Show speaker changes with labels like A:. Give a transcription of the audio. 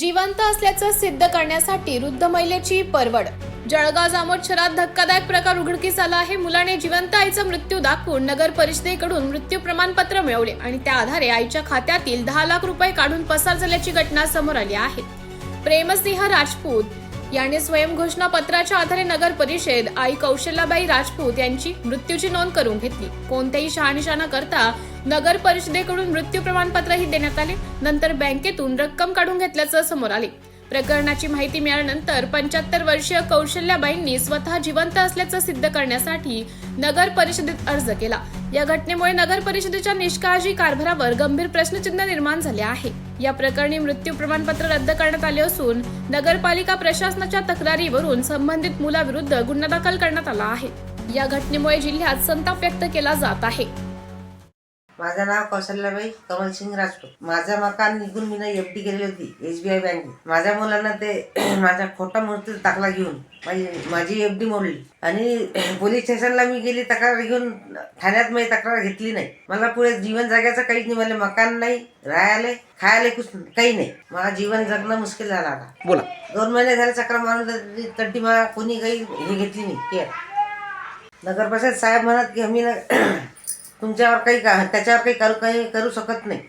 A: जिवंत असल्याचं सिद्ध करण्यासाठी वृद्ध महिलेची परवड. जळगाव जामोद शहरात धक्कादायक प्रकार उघडकीस आला आहे. मुलाने जिवंत आईचा मृत्यू दाखवून नगर परिषदेकडून मृत्यू प्रमाणपत्र मिळवले आणि त्या आधारे आईच्या खात्यातील 10 लाख रुपये काढून पसार झाल्याची घटना समोर आली आहे. प्रेमसिंह राजपूत याने स्वयंघोषणा पत्राच्या आधारे नगर परिषद आई कौशल्याबाई राजपूत यांची मृत्यूची नोंद करून घेतली. कोणत्याही शहानिशा न करता नगर परिषदेकडून मृत्यू प्रमाणपत्रही देण्यात आले. नंतर बँकेतून रक्कम काढून घेतल्याचं समोर आले. प्रकरणाची माहिती मिळाल्यानंतर 75 वर्षीय कौशल्याबाईंनी स्वतः जिवंत असल्याचं सिद्ध करण्यासाठी नगर परिषदेत अर्ज केला. या घटनेमुळे नगर परिषदेच्या निष्काळजी कारभारावर गंभीर प्रश्नचिन्ह निर्माण झाले आहे. या प्रकरणी मृत्यू प्रमाणपत्र रद्द करण्यात आले असून नगरपालिका प्रशासनाच्या तक्रारीवरून संबंधित मुलाविरुद्ध गुन्हा दाखल करण्यात आला आहे. या घटनेमुळे जिल्ह्यात संताप व्यक्त केला जात आहे.
B: माझं नाव कौशल्याबाई कमलसिंग राजपूत. माझं मकान निघून मी एफडी केलेली होती SBI बँकेत. माझ्या मुलांना ते माझा खोटा मृत्यू दाखला घेऊन माझी एफडी मोडली आणि पोलीस स्टेशनला मी गेली तक्रार घेऊन. ठाण्यात मी तक्रार घेतली नाही. मला पुढे जीवन जगायचं काहीच नाही. मला मकान नाही, राहायला खायला काही नाही. मला जीवन जगणं मुश्किल झालं आता.
C: बोला.
B: 2 महिने झाले चक्र मारून तरी मला कोणी काही हे घेतली नाही केअर. नगर परिषद साहेब म्हणत की आम्ही तुमच्यावर काही त्याच्यावर काही करू शकत नाही.